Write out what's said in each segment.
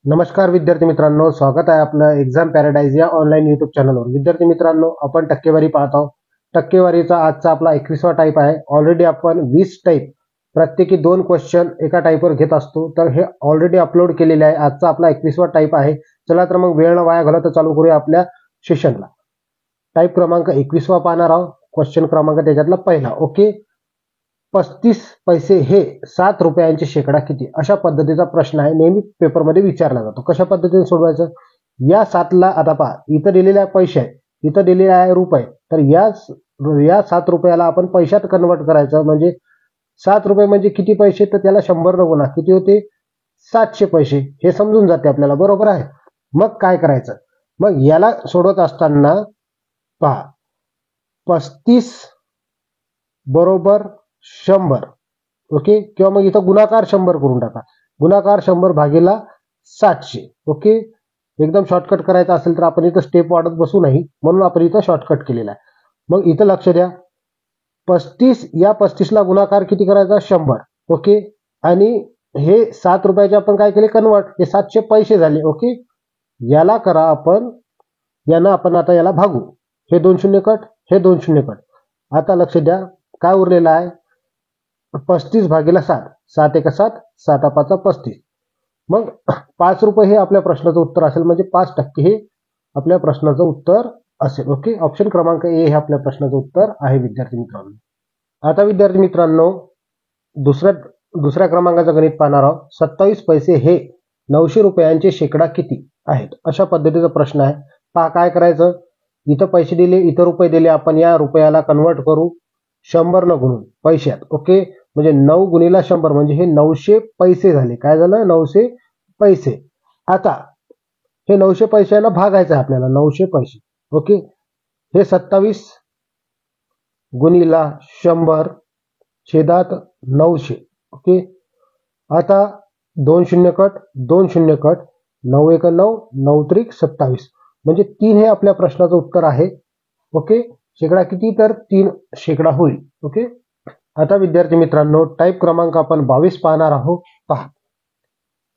नमस्कार विद्यार्थी मित्रांनो, स्वागत आहे आपलं एक्झाम पॅराडाइज या ऑनलाईन यूट्यूब चॅनलवर। विद्यार्थी मित्रांनो, आपण टक्केवारी पाहत आहोत। टक्केवारीचा आजचा आपला 21वा टाईप आहे। ऑलरेडी आपण 20 टाईप प्रत्येकी 2 क्वेश्चन एका टाईपवर घेत असतो, तर हे ऑलरेडी अपलोड केलेले आहे। आजचा आपला 21वा टाईप आहे। चला तर मग वेळ न वाया घालवता चालू करूया आपल्या सेशनला। टाईप क्रमांक 21वा पाहणार आहोत। क्वेश्चन क्रमांक त्याच्यातला पहिला, ओके। 35 पैसे हे 7 रुपयांचे शेकडा किती, अशा पद्धतीचा प्रश्न आहे। नेहमी पेपरमध्ये विचारला जातो। कशा पद्धतीने सोडवायचं? या 7ला आता पहा, इथं दिलेले आहे पैसे आहे, इथं दिलेले आहे रुपये, तर या 7 रुपयाला आपण पैशात कन्वर्ट करायचं। म्हणजे 7 रुपये म्हणजे किती पैसे, तर त्याला 100 न गुणा किती होते, 700 पैसे। हे समजून जाते आपल्याला, बरोबर आहे। मग काय करायचं? मग याला सोडवत असताना पहा, 35 बरोबर 100, ओके, किंवा मग इथं गुणाकार 100 करून टाका। गुणाकार 100 भागीला 700, ओके। एकदम शॉर्टकट करायचा असेल तर आपण इथं स्टेप वाढत बसू नाही, म्हणून आपण इथं शॉर्टकट केलेला आहे। मग इथं लक्ष द्या, 35 या 35ला गुणाकार किती करायचा, 100, ओके। आणि हे 7 रुपयाचे आपण काय केले, कन्वर्ट, हे 700 पैसे झाले, ओके। याला करा आपण, यानं आपण आता याला भागू, हे 2 शून्य कट, हे 2 शून्य कट। आता लक्ष द्या, काय उरलेलं आहे, 35 भागीला 7, 7 एका 7, 7 पाचा 35। मग 5 रुपये हे आपल्या प्रश्नाचं उत्तर असेल, म्हणजे 5% हे आपल्या प्रश्नाचं उत्तर असेल, ओके। ऑप्शन क्रमांक ए हे आपल्या प्रश्नाचं उत्तर आहे विद्यार्थी मित्रांनो। आता विद्यार्थी मित्रांनो, दुसऱ्या क्रमांकाचं गणित पाहणार आहोत। 27 पैसे हे 900 रुपयांचे शेकडा किती आहेत, अशा पद्धतीचा प्रश्न आहे। पहा काय करायचं, इथं पैसे दिले, इथं रुपये दिले, आपण या रुपयाला कन्वर्ट करू 100 न गुणून पैशात, ओके। म्हणजे 9 गुणिला 100 म्हणजे हे 900 पैसे झाले। काय झालं, 900 पैसे। आता हे 900 पैशांना भागायचं आहे आपल्याला, 900 पैसे, ओके। हे 27 गुणिला 100 छेदात 900, ओके। आता 2 शून्य कट, 2 शून्य कट, 9 एक 9, 9 त्रिक 27, म्हणजे 3 हे आपल्या प्रश्नाचं उत्तर आहे, ओके। शेकडा किती, तर 3 शेकडा होईल, ओके। आता विद्यार्थी मित्रांनो, टाईप क्रमांक आपण 22 पाहणार आहोत। पहा,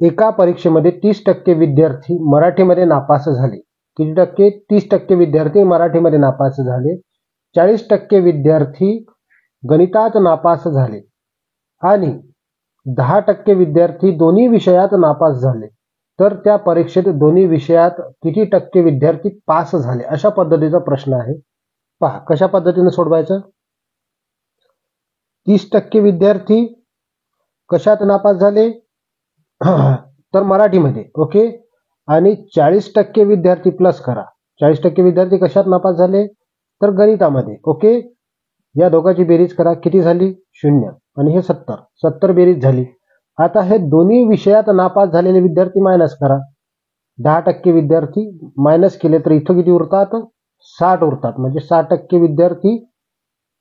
एका परीक्षेमध्ये 30% विद्यार्थी मराठीमध्ये नापास झाले। किती टक्के? 30% विद्यार्थी मराठीमध्ये नापास झाले। 40% विद्यार्थी गणितात नापास झाले आणि 10% विद्यार्थी दोन्ही विषयात नापास झाले। तर त्या परीक्षेत दोन्ही विषयात किती टक्के विद्यार्थी पास झाले, अशा पद्धतीचा प्रश्न आहे। पहा कशा पद्धतीने सोडवायचं। 30% विद्यार्थी कशात नापास झाले, तर मराठीमध्ये, ओके। आणि 40% विद्यार्थी प्लस करा, 40% विद्यार्थी कशात नापास झाले, तर गणितामध्ये, ओके। या दोघांची बेरीज करा, किती झाली, 0, आणि हे 70 बेरीज झाली। आता हे दोन्ही विषयात नापास झालेले विद्यार्थी मायनस करा। 10% विद्यार्थी मायनस केले तर इथं किती उरतात, 60 उरतात। म्हणजे 60% विद्यार्थी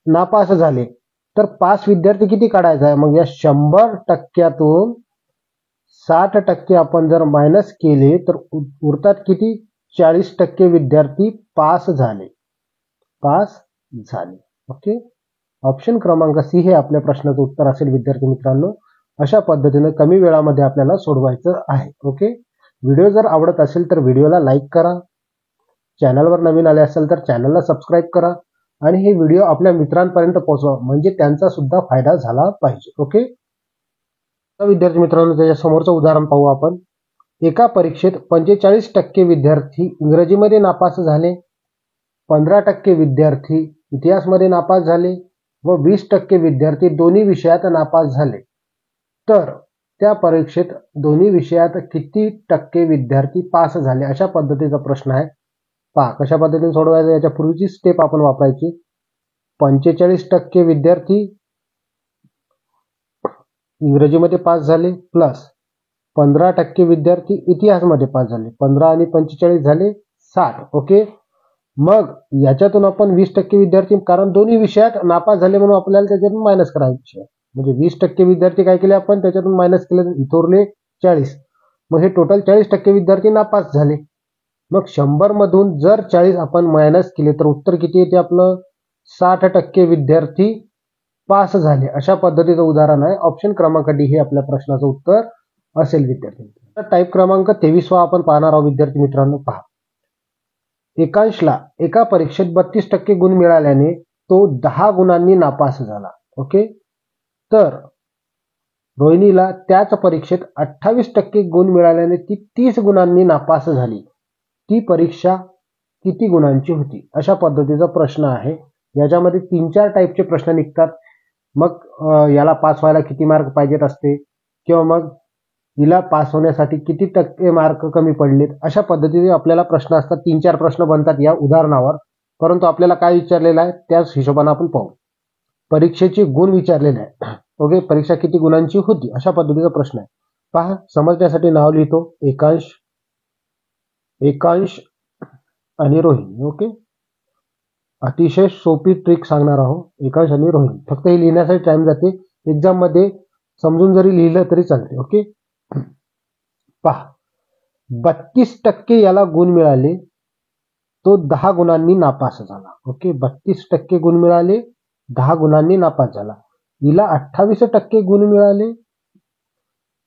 नापास झाले, तर पास विद्यार्थी किती काढायचा आहे। मग या 100%तून 60% आपण जर मायनस केले तर उरतात किती, 40% विद्यार्थी पास झाले, ओके। ऑप्शन क्रमांक सी हे आपल्या प्रश्नाचं उत्तर असेल विद्यार्थी मित्रांनो। अशा पद्धतीने कमी वेळामध्ये आपल्याला सोडवायचं आहे, ओके। व्हिडिओ जर आवडत असेल तर व्हिडिओला लाईक करा, चॅनलवर नवीन आले असेल तर चॅनलला सबस्क्राईब करा आणि हे व्हिडिओ आपल्या मित्रांपर्यंत पोहोचवा, म्हणजे त्यांचा सुद्धा फायदा झाला पाहिजे, ओके। तर विद्यार्थी मित्रांनो, त्याच्या समोरचं उदाहरण पाहू आपण। एका परीक्षेत 45% विद्यार्थी इंग्रजीमध्ये नापास झाले, 15% विद्यार्थी इतिहासमध्ये नापास झाले व 20% विद्यार्थी दोन्ही विषयात नापास झाले। तर त्या परीक्षेत दोन्ही विषयात किती टक्के विद्यार्थी पास झाले, अशा पद्धतीचा प्रश्न आहे। पहा कशा पद्धतीने सोडवायचं, याच्या पूर्वीची स्टेप आपण वापरायची। 45% विद्यार्थी इंग्रजीमध्ये पास झाले प्लस 15% विद्यार्थी इतिहासमध्ये पास झाले, 15 आणि 45 झाले 60, ओके। मग याच्यातून आपण 20% विद्यार्थी, कारण दोन्ही विषयात नापास झाले म्हणून आपल्याला त्याच्यातून मायनस करायचे, म्हणजे 20% विद्यार्थी काय केले आपण, त्याच्यातून मायनस केले, इथं उरले 40। मग हे टोटल 40% विद्यार्थी नापास झाले। मग 100 मधून जर 40 आपण मायनस केले तर उत्तर किती येते आपलं, 60% विद्यार्थी पास झाले। अशा पद्धतीचं उदाहरण आहे। ऑप्शन क्रमांक डी हे आपल्या प्रश्नाचं उत्तर असेल विद्यार्थी। तर टाईप क्रमांक 23 आपण पाहणार आहोत विद्यार्थी मित्रांनो. पहा, एकांशला एका परीक्षेत 32% गुण मिळाल्याने तो 10 गुणांनी नापास झाला. ओके, तर रोहिणीला त्याच परीक्षेत 28% गुण मिळाल्याने ती 30 गुणांनी नापास झाली. ती परीक्षा किती गुणांची होती? अशा पद्धतीचा प्रश्न आहे. याच्यामध्ये 3-4 टाईपचे प्रश्न निघतात. मग याला पास व्हायला किती मार्क पाहिजेत असते, किंवा मग हिला पास होण्यासाठी किती टक्के मार्क कमी पडलेत, अशा पद्धतीने आपल्याला प्रश्न असतात. 3-4 प्रश्न बनतात या उदाहरणावर. परंतु आपल्याला काय विचारलेलं आहे त्याच हिशोबाने आपण पाहू. परीक्षेचे गुण विचारलेले आहे. ओके, परीक्षा किती गुणांची होती अशा पद्धतीचा प्रश्न आहे. पहा, समजण्यासाठी नाव लिहितो. एकांश आणि रोहिणी. ओके, अतिशय सोपी ट्रिक सांगणार आहोत. एकांश आणि रोहिणी, फक्त हे लिहिण्यासाठी टाइम जाते. एक्झाम मध्ये समजून जरी लिहिलं तरी चालते. ओके, पहा, 32% याला गुण मिळाले, तो 10 गुणांनी नापास झाला. ओके, 32% गुण मिळाले, 10 गुणांनी नापास झाला. हिला 28% गुण मिळाले,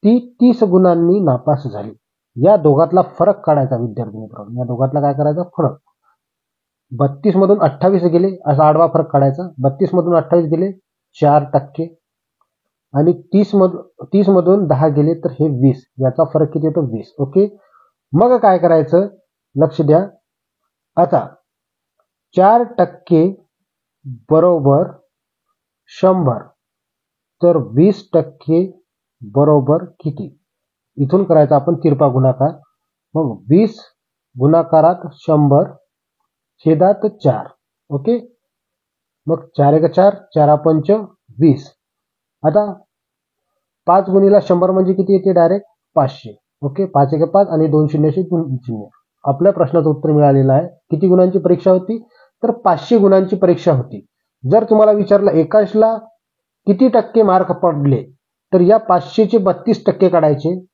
ती 30 गुणांनी नापास झाली. या दोघातला फरक काढायचा विद्यार्थी मित्रांनो. या दोघातला काय करायचा? फरक. 32 मधून 28 गेले असा आडवा फरक काढायचा. 32 मधून 28 गेले 4%, आणि 30 मधून 10 गेले तर हे 20. याचा फरक किती येतो? 20. ओके, मग काय करायचं? लक्ष द्या. आता 4% बरोबर 100, तर 20% बरोबर किती? इथून करायचा आपण तिरपा गुणाकार. मग 20 गुणाकारात 100 छेदात 4. ओके, मग 4 1 4, 4 5 20. आता 5 गुणिला 100 म्हणजे किती येते? डायरेक्ट 500. ओके, 5 1 5 आणि 2 शून्याशी 2 शून्य. आपल्या प्रश्नाचं उत्तर मिळालेलं आहे. किती गुणांची परीक्षा होती? तर 500 गुणांची परीक्षा होती. जर तुम्हाला विचारलं एकांशला किती टक्के मार्क पडले, तर या 500चे 32% काढायचे.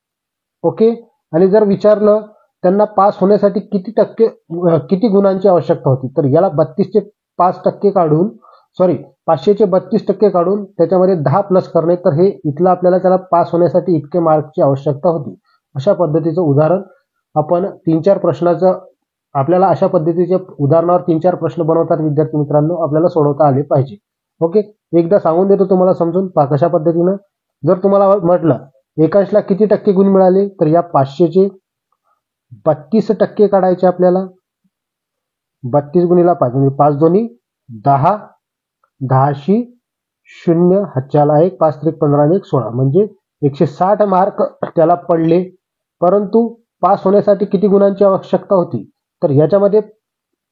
ओके, आणि जर विचारलं त्यांना पास होण्यासाठी किती गुणांची आवश्यकता होती, तर याला 32चे 5% काढून, 500चे 32% काढून त्याच्यामध्ये 10 प्लस करणे, तर हे इथलं आपल्याला त्याला पास होण्यासाठी इतके मार्कची आवश्यकता होती. अशा पद्धतीचं उदाहरण आपण 3-4 प्रश्नाचं, आपल्याला अशा पद्धतीचे उदाहरणावर 3-4 प्रश्न बनवतात विद्यार्थी मित्रांनो, आपल्याला सोडवता आले पाहिजे. ओके, एकदा सांगून देतो तुम्हाला समजून. कशा पद्धतीनं, जर तुम्हाला म्हटलं एकांशला किती टक्के गुण मिळाले, तर या 500चे 32% काढायचे आपल्याला. 32 गुणिला 5 म्हणजे 5 दोन्ही 10, 10शी 0 हातच्याला 1, 5 त्रिक 15 आणि 1 16, म्हणजे 160 मार्क त्याला पडले. परंतु पास होण्यासाठी किती गुणांची आवश्यकता होती, तर याच्यामध्ये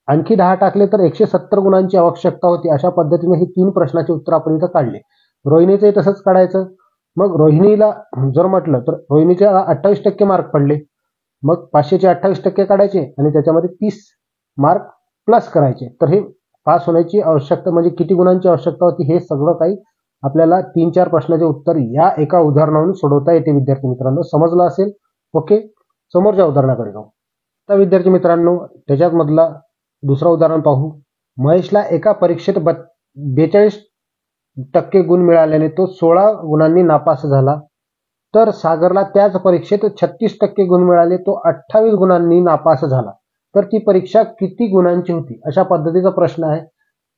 आणखी 10 टाकले तर 170 गुणांची आवश्यकता होती. अशा पद्धतीने ही 3 प्रश्नाचे उत्तर आपण इथं काढले. रोहिणीचंही तसंच काढायचं. मग रोहिणीला जर म्हटलं तर रोहिणीच्या 28% मार्क पडले. मग 500चे 28% काढायचे आणि त्याच्यामध्ये 30 मार्क प्लस करायचे. तर हे पास होण्याची आवश्यकता म्हणजे किती गुणांची आवश्यकता होती, हे सगळं काही आपल्याला 3-4 प्रश्नाचे उत्तर या एका उदाहरणावरून सोडवता येते विद्यार्थी मित्रांनो. समजलं असेल. ओके, समोरच्या उदाहरणाकडे जाऊ. आता विद्यार्थी मित्रांनो, त्याच्यात मधला दुसरा उदाहरण पाहू. महेशला एका परीक्षेत 42% गुण मिळाल्याने तो 16 गुणांनी नापास झाला. तर सागरला त्याच परीक्षेत 36% गुण मिळाले, तो 28 गुणांनी नापास झाला. तर ती परीक्षा किती गुणांची होती? अशा पद्धतीचा प्रश्न आहे.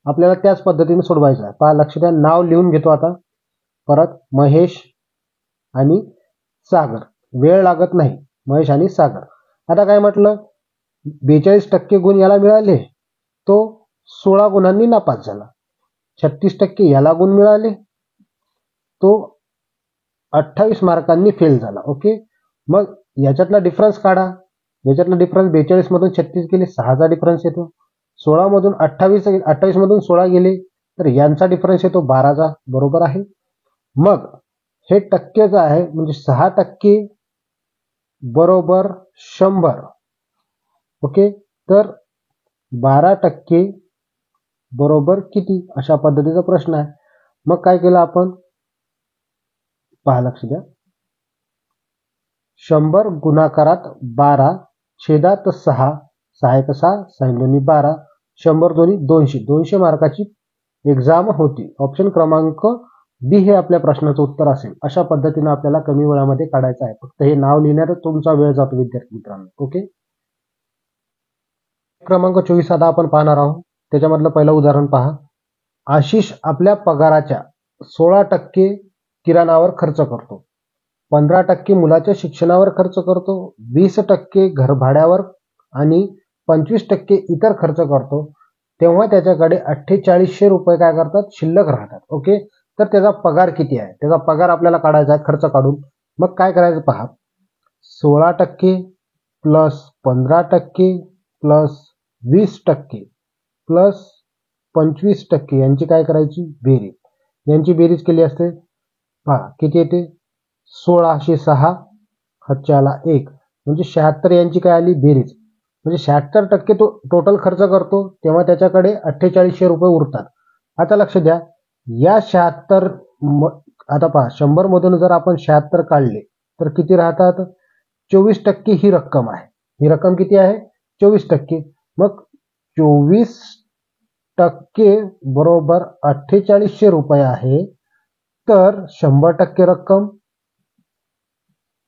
आपल्याला त्याच पद्धतीने सोडवायचा आहे. पहा, लक्ष द्या. नाव लिहून घेतो आता परत. महेश आणि सागर. वेळ लागत नाही. महेश आणि सागर. आता काय म्हटलं? 42% गुण याला मिळाले, तो 16 गुणांनी नापास झाला. 36% याला गुण मिळाले, तो 28 मार्कांनी फेल झाला. ओके, मग याच्यातला डिफरन्स काढा. याच्यातला डिफरन्स 42 मधून 36 गेले, 6चा डिफरन्स येतो. 16 मधून 28 मधून 16 गेले, तर यांचा डिफरन्स येतो 12चा. बरोबर आहे. मग हे टक्केचं आहे, म्हणजे 6% बरोबर 100. ओके, तर 12% बरोबर किती? अशा पद्धतीचा प्रश्न आहे. मग काय केलं आपण? पहा, लक्ष द्या. 100 गुणाकारात 12 छेदात 6, 6 1 6, 6 2 12, 100 दोन्ही 200. 200 मार्काची एक्झाम होती. ऑप्शन क्रमांक बी हे आपल्या प्रश्नाचं उत्तर असेल. अशा पद्धतीने आपल्याला कमी वेळामध्ये काढायचं आहे. फक्त हे नाव लिहिण्यात तुमचा वेळ जातो विद्यार्थी मित्रांनो. ओके. क्रमांक 24 आता आपण पाहणार आहोत. त्याच्यामधलं पहिलं उदाहरण पहा. आशिष आपल्या पगाराच्या 16% किराणावर खर्च करतो, 15% मुलाच्या शिक्षणावर खर्च करतो, 20% घरभाड्यावर आणि 25% इतर खर्च करतो. तेव्हा त्याच्याकडे 4800 रुपये काय करतात, शिल्लक राहतात. ओके. तर त्याचा पगार किती आहे, त्याचा पगार आपल्याला काढायचा आहे खर्च काढून. मग काय करायचं पहा. 16% प्लस 15% प्लस 20% प्लस 25% यांची काय करायची बेरीज. यांची बेरीज केली असते पहा किती येते. 1606 हातच्याला 1 म्हणजे 76 यांची काय आली बेरीज. म्हणजे 76% तो टोटल खर्च करतो तेव्हा त्याच्याकडे 4800 रुपये उरतात. आता लक्ष द्या, या 76 आता पहा 100 मधून जर आपण 76 काढले तर किती राहतात. 24% ही रक्कम आहे. ही रक्कम किती आहे, 24%. मग 24% बरोबर 4800 रुपये आहे. तर 100% रक्कम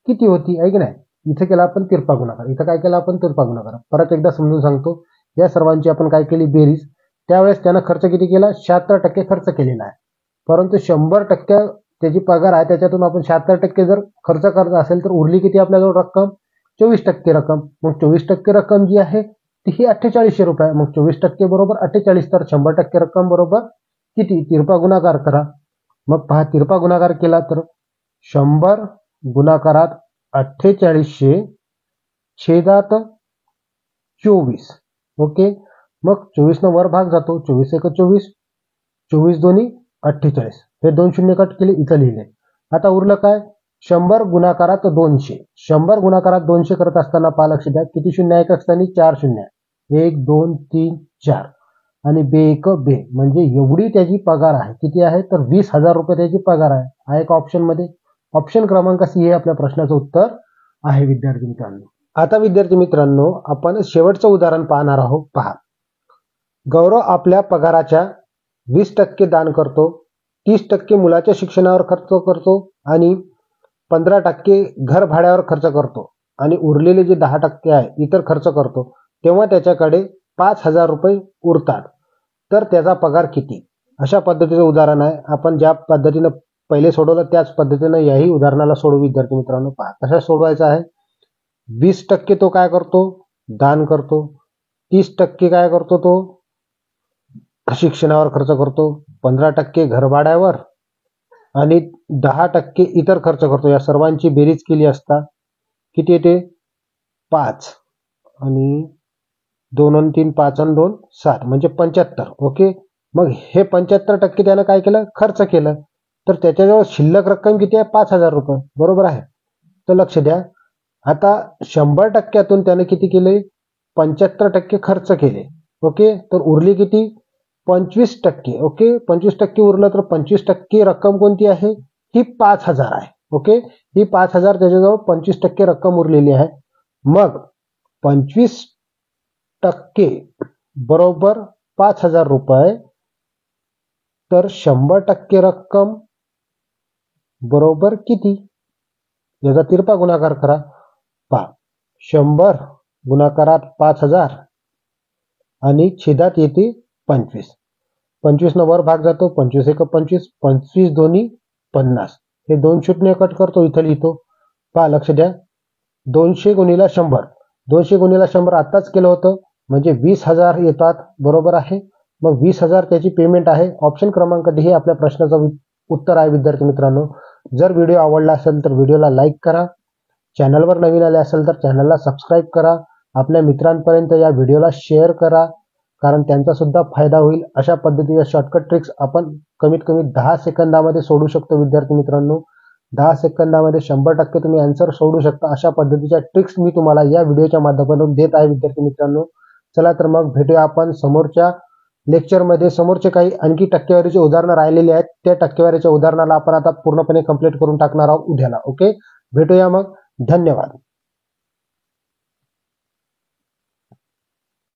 किती होती आहे की नाही. इथे केला आपण तिरपा गुणाकार, इथं काय केला आपण तिरपा गुणाकार. परत एकदा समजून सांगतो. या सर्वांची आपण काय केली बेरीज. त्यावेळेस त्यानं खर्च किती केला, 76% खर्च केलेला आहे. परंतु 100% त्याची पगार आहे, त्याच्यातून आपण 76% जर खर्च करत असेल तर उरली किती आपल्याजवळ रक्कम, 24% रक्कम. मग 24% रक्कम जी आहे ती ही 4800 रुपये. मग 24% बरोबर 48, तर 100% रक्कम बरोबर किती, तिरपा गुणाकार करा. मग पहा तिरपा गुणाकार केला तर 100 गुणाकारात 4800 छेदात 24. ओके. मग 24 न वर भाग जातो, 24 एक 24, 24 दोन्ही 48. हे 2 शून्य कट केले, इथं लिहिले. आता उरलं काय, 100 गुणाकारात 200. 100 गुणाकारात 200 करत असताना पहा लक्ष द्या किती शून्य एक असताना 4 शून्य, 1 2 3 4 आणि बे एक बे, म्हणजे एवढी त्याची पगार आहे. किती आहे तर 20,000 रुपये त्याची पगार आहे का ऑप्शन मध्ये. ऑप्शन क्रमांक सी हे आपल्या प्रश्नाचं उत्तर आहे विद्यार्थी मित्रांनो. आता विद्यार्थी मित्रांनो आपण शेवटचं उदाहरण पाहणार आहोत. पहा. गौरव आपल्या पगाराच्या 20% दान करतो, 30% मुलाच्या शिक्षणावर खर्च करतो आणि 15% घर भाड्यावर खर्च करतो आणि उरलेले जे 10% आहे इतर खर्च करतो. तेव्हा त्याच्याकडे 5000 रुपये उरतात. तर त्याचा पगार किती. अशा पद्धतीचं उदाहरण आहे. आपण ज्या पद्धतीनं पहिले सोडवलं त्याच पद्धतीनं याही उदाहरणाला सोडवू विद्यार्थी मित्रांनो. पहा कशा सोडवायचं आहे. 20% तो काय करतो, दान करतो, 30% काय करतो तो शिक्षणावर खर्च करतो, 15% घरभाड्यावर आणि 10% इतर खर्च करतो. या सर्वांची बेरीज केली असता किती येते, 5 आणि 2 आणि 3 5 आणि 2 7 म्हणजे 75. ओके. मग हे 75% त्यानं काय केलं, खर्च केलं. तर त्याच्याजवळ शिल्लक रक्कम किती आहे, 5000 रुपये. बरोबर आहे. तर लक्ष द्या, आता 100%तून त्याने किती केले, 75% खर्च केले. ओके. तर उरली किती, 25%. ओके. 25% उरलं तर 25% रक्कम कोणती आहे, ही 5000 आहे. ओके. ही 5000 त्याच्याजवळ 25% रक्कम उरलेली आहे. मग 25% बरोबर 5000 रुपये. तर 100% रक्कम बरोबर किती, याचा तिरपा गुणाकार करा. पहा 100 गुणाकारात 5000 आणि छेदात येते 25. 25 न वर भाग जातो, 25 एक 25, 25 दोन्ही 50. हे 2 शून्य कट करतो, इथं लिहितो. पहा लक्ष द्या, 200 गुणिला 100, 200 गुणिला 100 आत्ताच केलं होतं म्हणजे 20,000 येतात. बरोबर आहे. मग 20,000 त्याची पेमेंट आहे. ऑप्शन क्रमांक डी हे आपल्या प्रश्नाचं उत्तर आहे विद्यार्थी मित्रांनो. जर व्हिडिओ आवडला असेल तर व्हिडिओला लाईक करा. चॅनलवर नवीन आले असेल तर चॅनलला सबस्क्राईब करा. आपल्या मित्रांपर्यंत या व्हिडिओला शेअर करा, कारण त्यांचा सुद्धा फायदा होईल. अशा पद्धतीच्या शॉर्टकट ट्रिक्स आपण कमीत कमी 10 सेकंदामध्ये सोडू शकतो विद्यार्थी मित्रांनो. 10 सेकंदामध्ये 100% तुम्ही आन्सर सोडू शकता. अशा पद्धतीच्या ट्रिक्स मी तुम्हाला या व्हिडिओच्या माध्यमातून देत आहे विद्यार्थी मित्रांनो. चला तर मग भेटूया आपण समोरच्या लेक्चरमध्ये. समोरचे काही आणखी टक्केवारीचे उदाहरणं राहिलेले आहेत, त्या टक्केवारीच्या उदाहरणाला आपण आता पूर्णपणे कंप्लीट करून टाकणार आहोत उद्याला. ओके. भेटूया मग. धन्यवाद.